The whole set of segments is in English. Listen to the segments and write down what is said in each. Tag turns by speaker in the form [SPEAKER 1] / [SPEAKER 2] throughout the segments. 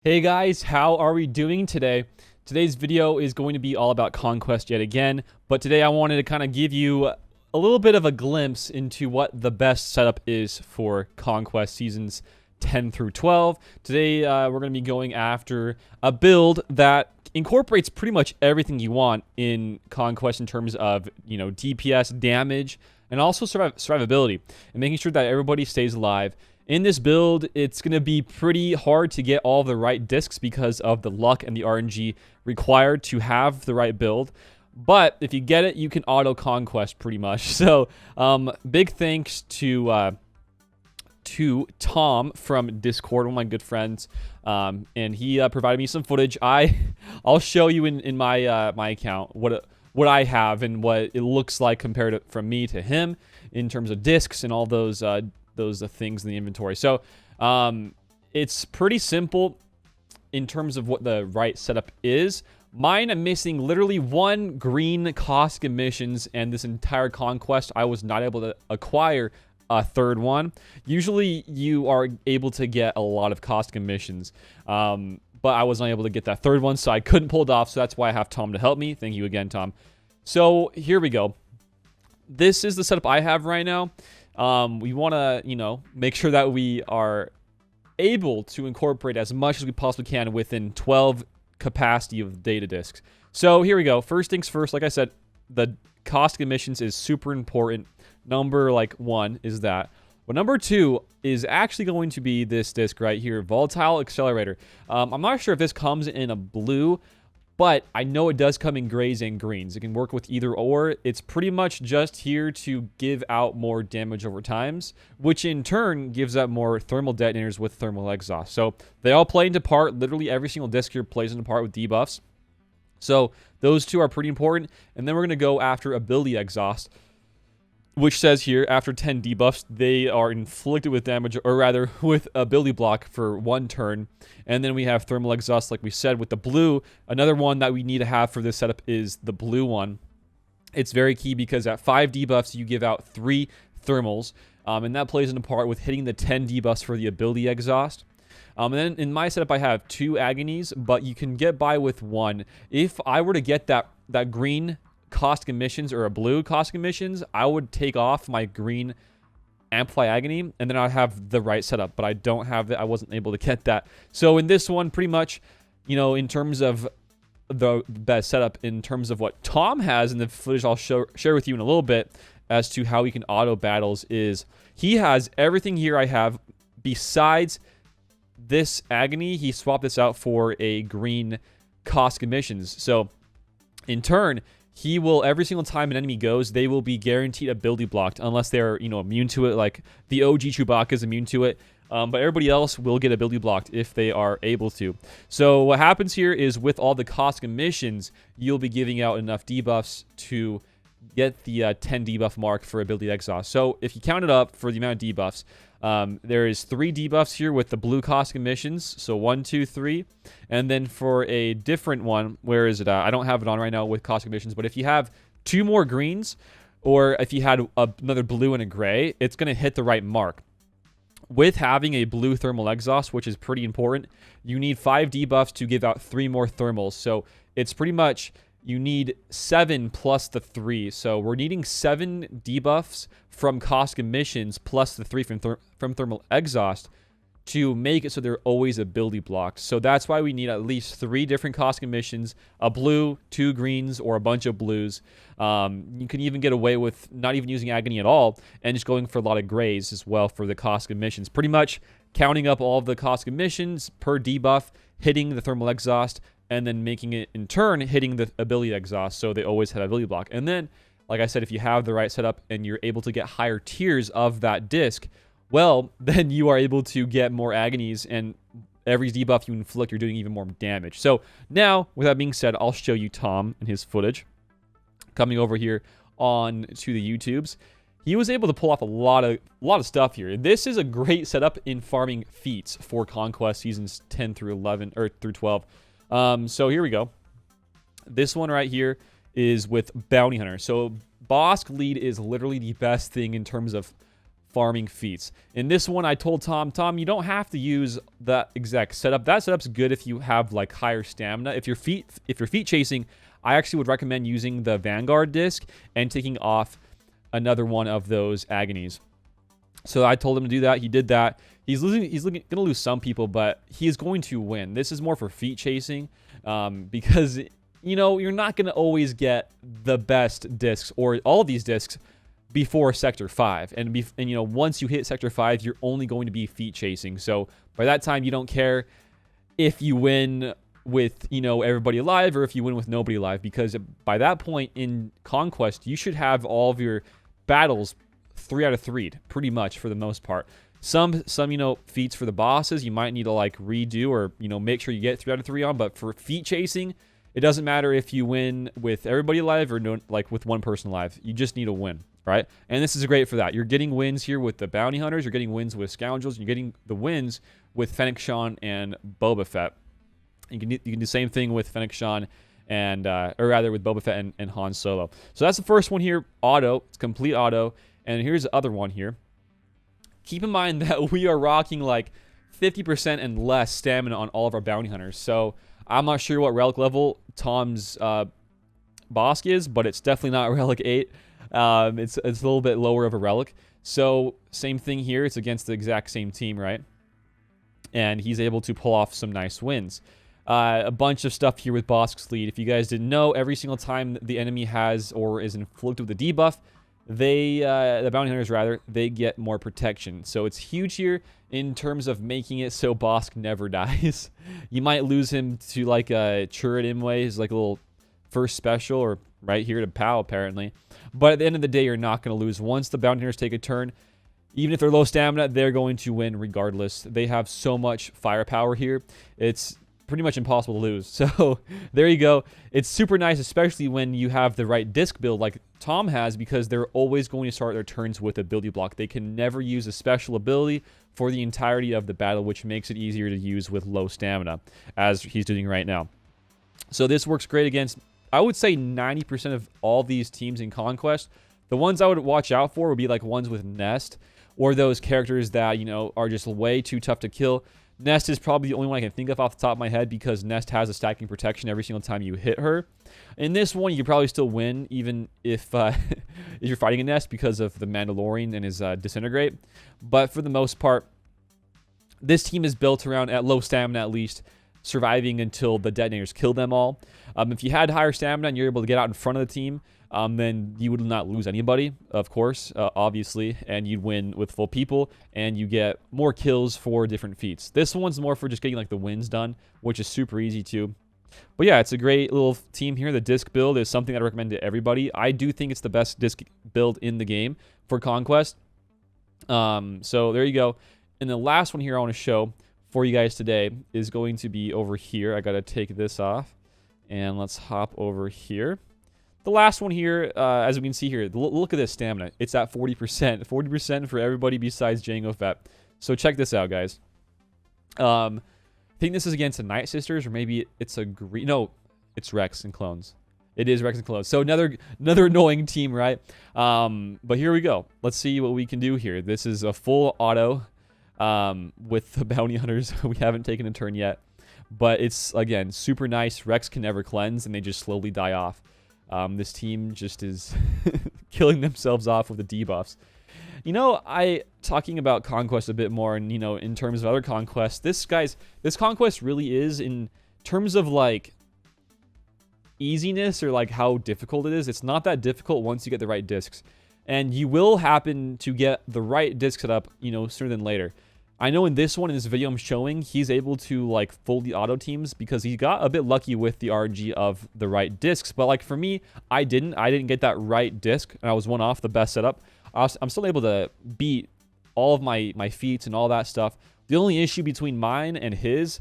[SPEAKER 1] Hey guys, how are we doing today? Today's video is going to be all about Conquest yet again, but today I wanted to kind of give you a little bit of a glimpse into what the best setup is for Conquest seasons 10 through 12. Today we're going to be going after a build that incorporates pretty much everything you want in Conquest in terms of, DPS, damage, and also survivability, and making sure that everybody stays alive. In this build, it's going to be pretty hard to get all the right discs because of the luck and the RNG required to have the right build. But if you get it, you can auto conquest pretty much. So big thanks to Tom from Discord, one of my good friends, and he provided me some footage. I'll show you in my my account what I have and what it looks like compared to, from me to him in terms of discs and all those things in the inventory. So it's pretty simple in terms of what the right setup is. Mine, I'm missing literally one green caustic emissions, and this entire conquest I was not able to acquire a third one. Usually you are able to get a lot of caustic emissions, but I was not able to get that third one, so I couldn't pull it off. So that's why I have Tom to help me. Thank you again, Tom. So here we go. This is the setup I have right now. We want to, make sure that we are able to incorporate as much as we possibly can within 12 capacity of data disks. So here we go. First things first, like I said, the caustic emissions is super important. Number one is that. But number two is actually going to be this disk right here, Volatile Accelerator. I'm not sure if this comes in a blue, but I know it does come in grays and greens. It can work with either or. It's pretty much just here to give out more damage over times, which in turn gives out more thermal detonators with thermal exhaust. So they all play into part. Literally every single disc here plays into part with debuffs. So those two are pretty important. And then we're going to go after ability exhaust, which says here, after 10 debuffs, they are inflicted with damage, or rather, with ability block for 1 turn. And then we have thermal exhaust, like we said, with the blue. Another one that we need to have for this setup is the blue one. It's very key because at 5 debuffs, you give out 3 thermals, and that plays into part with hitting the 10 debuffs for the ability exhaust. And then in my setup, I have 2 agonies, but you can get by with 1. If I were to get that green caustic emissions or a blue caustic emissions, I would take off my green amplify agony, and then I'd have the right setup, but I don't have that. I wasn't able to get that. So in this one, pretty much, in terms of the best setup, in terms of what Tom has in the footage I'll share with you in a little bit as to how he can auto battles, is he has everything here I have besides this agony. He swapped this out for a green caustic emissions. So in turn, he will, every single time an enemy goes, they will be guaranteed ability blocked unless they're, immune to it. Like the OG Chewbacca is immune to it. But everybody else will get ability blocked if they are able to. So what happens here is with all the caustic emissions, you'll be giving out enough debuffs to get the 10 debuff mark for ability exhaust. So if you count it up for the amount of debuffs, there is 3 debuffs here with the blue caustic emissions. So 1, 2, 3. And then for a different one, where is it at? I don't have it on right now with caustic emissions, but if you have 2 more greens, or if you had another blue and a gray, it's going to hit the right mark. With having a blue thermal exhaust, which is pretty important, you need 5 debuffs to give out 3 more thermals. So it's pretty much, you need 7 plus the 3. So we're needing 7 debuffs from caustic emissions plus the 3 from thermal exhaust to make it so they're always ability blocked. So that's why we need at least 3 different caustic emissions, a blue, 2 greens, or a bunch of blues. You can even get away with not even using agony at all and just going for a lot of grays as well for the caustic emissions. Pretty much counting up all of the caustic emissions per debuff, hitting the thermal exhaust, and then making it in turn hitting the ability exhaust, so they always have ability block. And then, like I said, if you have the right setup and you're able to get higher tiers of that disc, well, then you are able to get more agonies, and every debuff you inflict, you're doing even more damage. So now, with that being said, I'll show you Tom and his footage. Coming over here on to the YouTubes, he was able to pull off a lot of stuff here. This is a great setup in farming feats for Conquest seasons 10 through 11 or through 12. So here we go. This one right here is with Bounty Hunter. So Bosk lead is literally the best thing in terms of farming feats. In this one, I told Tom, you don't have to use that exact setup. That setup's good if you have like higher stamina. If you're feat chasing, I actually would recommend using the Vanguard disc and taking off another one of those agonies. So I told him to do that. He did that. He's going to lose some people, but he is going to win. This is more for feat chasing because, you know, you're not going to always get the best discs or all of these discs before Sector 5. And you know, once you hit Sector 5, you're only going to be feat chasing. So by that time, you don't care if you win with, you know, everybody alive or if you win with nobody alive, because by that point in Conquest, you should have all of your battles 3 out of 3 pretty much for the most part. Some you know, feats for the bosses you might need to like redo or, you know, make sure you get 3 out of 3 on, but for feat chasing, it doesn't matter if you win with everybody alive or no, like with one person alive. You just need a win, right? And this is great for that. You're getting wins here with the bounty hunters, you're getting wins with scoundrels, you're getting the wins with Fennec Shand and Boba Fett. You can do the same thing with Fennec Shand and or rather with Boba Fett and Han Solo. So that's the first one here, auto. It's complete auto. And here's the other one here. Keep in mind that we are rocking like 50% and less stamina on all of our bounty hunters. So I'm not sure what relic level Tom's Bosk is, but it's definitely not relic 8. It's a little bit lower of a relic. So same thing here. It's against the exact same team, right? And he's able to pull off some nice wins. A bunch of stuff here with Bosk's lead. If you guys didn't know, every single time the enemy has or is inflicted with a debuff, the bounty hunters rather, they get more protection. So it's huge here in terms of making it so Bosk never dies. You might lose him to like a Chirrut Imwe, his like a little first special, or right here to Pow apparently. But at the end of the day, you're not going to lose. Once the bounty hunters take a turn, even if they're low stamina, they're going to win regardless. They have so much firepower here. It's pretty much impossible to lose. So there you go. It's super nice, especially when you have the right disc build like Tom has, because they're always going to start their turns with ability block. They can never use a special ability for the entirety of the battle, which makes it easier to use with low stamina, as he's doing right now. So this works great against, I would say, 90% of all these teams in Conquest. The ones I would watch out for would be like ones with Nest, or those characters that, you know, are just way too tough to kill. Nest is probably the only one I can think of off the top of my head, because Nest has a stacking protection every single time you hit her. In this one, you could probably still win, even if if you're fighting a Nest, because of the Mandalorian and his disintegrate. But for the most part, this team is built around, at low stamina at least, surviving until the detonators kill them all. If you had higher stamina and you're able to get out in front of the team, then you would not lose anybody, of course, obviously, and you'd win with full people, and you get more kills for different feats. This one's more for just getting like the wins done, which is super easy too. But yeah, it's a great little team here. The disc build is something I'd recommend to everybody. I do think it's the best disc build in the game for Conquest. So there you go. And the last one here I want to show for you guys today is going to be over here. I got to take this off, and let's hop over here. The last one here, as we can see here, look at this stamina. It's at 40%. 40% for everybody besides Jango Fett. So check this out, guys. I think this is against the Night Sisters, or maybe it's a green. No, it's Rex and Clones. It is Rex and Clones. So another annoying team, right? But here we go. Let's see what we can do here. This is a full auto with the bounty hunters. We haven't taken a turn yet, but it's, again, super nice. Rex can never cleanse, and they just slowly die off. This team just is killing themselves off with the debuffs. You know, talking about Conquest a bit more, and, you know, in terms of other Conquests, this Conquest really is, in terms of, like, easiness or, like, how difficult it is. It's not that difficult once you get the right discs. And you will happen to get the right disc set up, you know, sooner than later. I know in this one, in this video I'm showing, he's able to, like, fully auto teams because he got a bit lucky with the RNG of the right discs. But, like, for me, I didn't get that right disc, and I was one off the best setup. I'm still able to beat all of my feats and all that stuff. The only issue between mine and his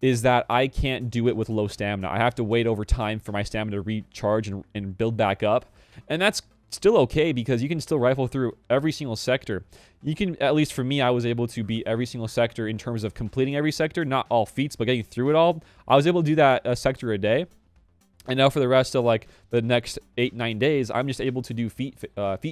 [SPEAKER 1] is that I can't do it with low stamina. I have to wait over time for my stamina to recharge and build back up. And that's still okay, because you can still rifle through every single sector. You can, at least for me, I was able to beat every single sector in terms of completing every sector. Not all feats, but getting through it all. I was able to do that a sector a day. And now for the rest of like the next 8-9 days, I'm just able to do feet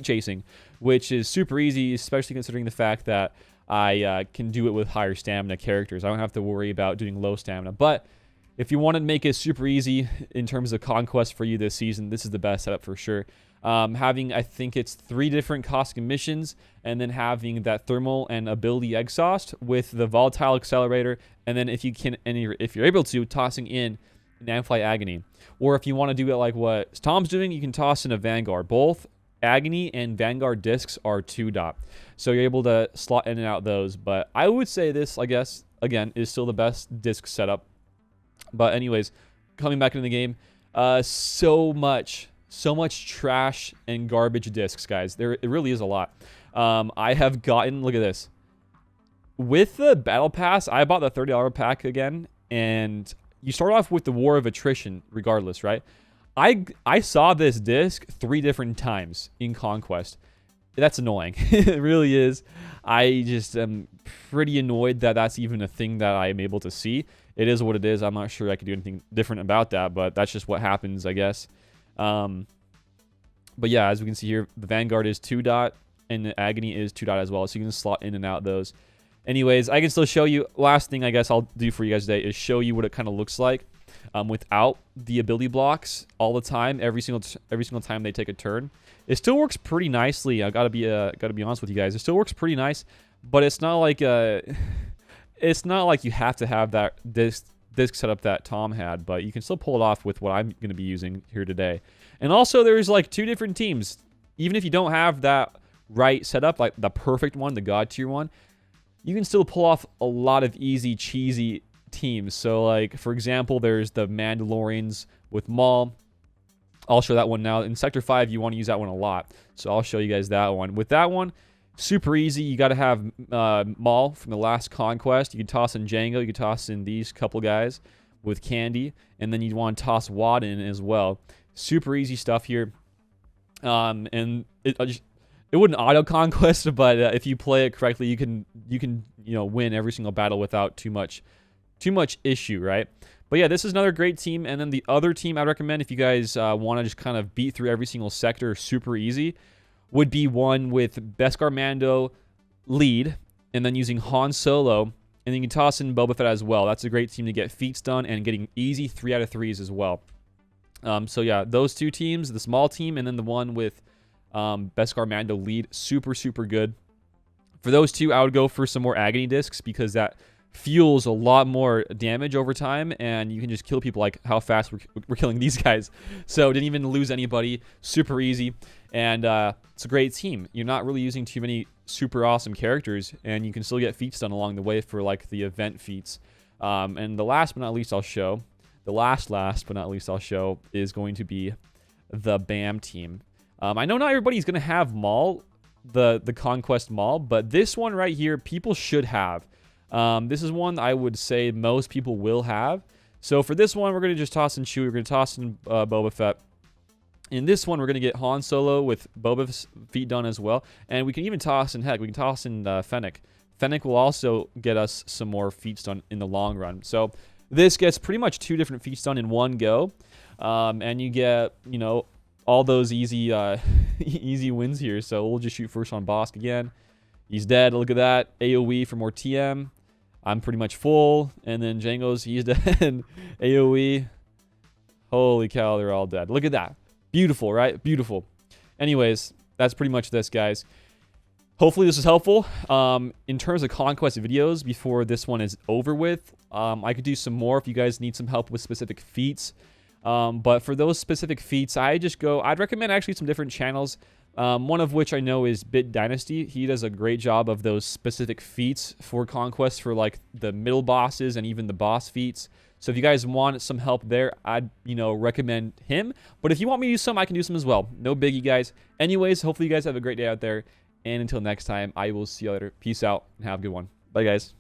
[SPEAKER 1] chasing, which is super easy, especially considering the fact that I can do it with higher stamina characters. I don't have to worry about doing low stamina. But if you want to make it super easy in terms of conquest for you this season, this is the best setup for sure. Having, I think it's 3 different caustic missions, and then having that thermal and ability exhaust with the volatile accelerator, and then if you can, and if you're able to, tossing in an Amplify Agony. Or if you want to do it like what Tom's doing, you can toss in a Vanguard. Both Agony and Vanguard discs are 2 dot. So you're able to slot in and out those. But I would say this, I guess, again, is still the best disc setup. But anyways, coming back into the game, so much trash and garbage discs, guys. It really is a lot. I have gotten, look at this. With the Battle Pass, I bought the $30 pack again, and you start off with the War of Attrition regardless, right? I saw this disc 3 different times in Conquest. That's annoying. It really is. I just am pretty annoyed that that's even a thing that I am able to see. It is what it is. I'm not sure I could do anything different about that, but that's just what happens, I guess. But yeah, as we can see here, the Vanguard is 2 dot, and the Agony is 2 dot as well, so you can slot in and out those. Anyways, I can still show you. Last thing I guess I'll do for you guys today is show you what it kind of looks like without the ability blocks all the time. Every single time they take a turn, it still works pretty nicely. I gotta be honest with you guys. It still works pretty nice, but it's not like you have to have that disc setup that Tom had, but you can still pull it off with what I'm gonna be using here today. And also, there's like 2 different teams. Even if you don't have that right setup, like the perfect one, the God tier one, you can still pull off a lot of easy, cheesy teams. So, like, for example, there's the Mandalorians with Maul. I'll show that one now. In Sector 5, you want to use that one a lot. So I'll show you guys that one. With that one, super easy. You got to have Maul from the last Conquest. You can toss in Django. You can toss in these couple guys with Candy. And then you want to toss Wad in as well. Super easy stuff here. And it wouldn't auto conquest, but if you play it correctly, you can win every single battle without too much issue, right? But yeah, this is another great team. And then the other team I'd recommend, if you guys want to just kind of beat through every single sector super easy, would be one with Beskar Mando lead, and then using Han Solo, and then you can toss in Boba Fett as well. That's a great team to get feats done and getting easy 3 out of 3s as well. So yeah, those 2 teams, the small team, and then the one with Beskar Mando lead, super good. For those 2, I would go for some more Agony discs, because that fuels a lot more damage over time, and you can just kill people like how fast we're killing these guys. So didn't even lose anybody, super easy, and it's a great team. You're not really using too many super awesome characters, and you can still get feats done along the way for like the event feats. And the last but not least I'll show, is going to be the BAM team. I know not everybody's going to have Maul, the Conquest Maul, but this one right here, people should have. This is one I would say most people will have. So for this one, we're going to just toss in Chewie. We're going to toss in Boba Fett. In this one, we're going to get Han Solo with Boba's feet done as well. And we can even toss in, heck, we can toss in Fennec. Fennec will also get us some more feats done in the long run. So this gets pretty much 2 different feats done in one go. And you get, all those easy easy wins here. So we'll just shoot first on Bosk again. He's dead. Look at that. AoE for more TM. I'm pretty much full. And then Django's, he's dead. AoE. Holy cow, they're all dead. Look at that. Beautiful, right? Beautiful. Anyways, that's pretty much this, guys. Hopefully this is helpful. In terms of Conquest videos, before this one is over with, I could do some more if you guys need some help with specific feats. But for those specific feats, I'd recommend actually some different channels. One of which I know is Bit Dynasty. He does a great job of those specific feats for Conquest for like the middle bosses and even the boss feats. So if you guys want some help there, I'd, recommend him. But if you want me to do some, I can do some as well. No biggie, guys. Anyways, hopefully you guys have a great day out there. And until next time, I will see you later. Peace out and have a good one. Bye, guys.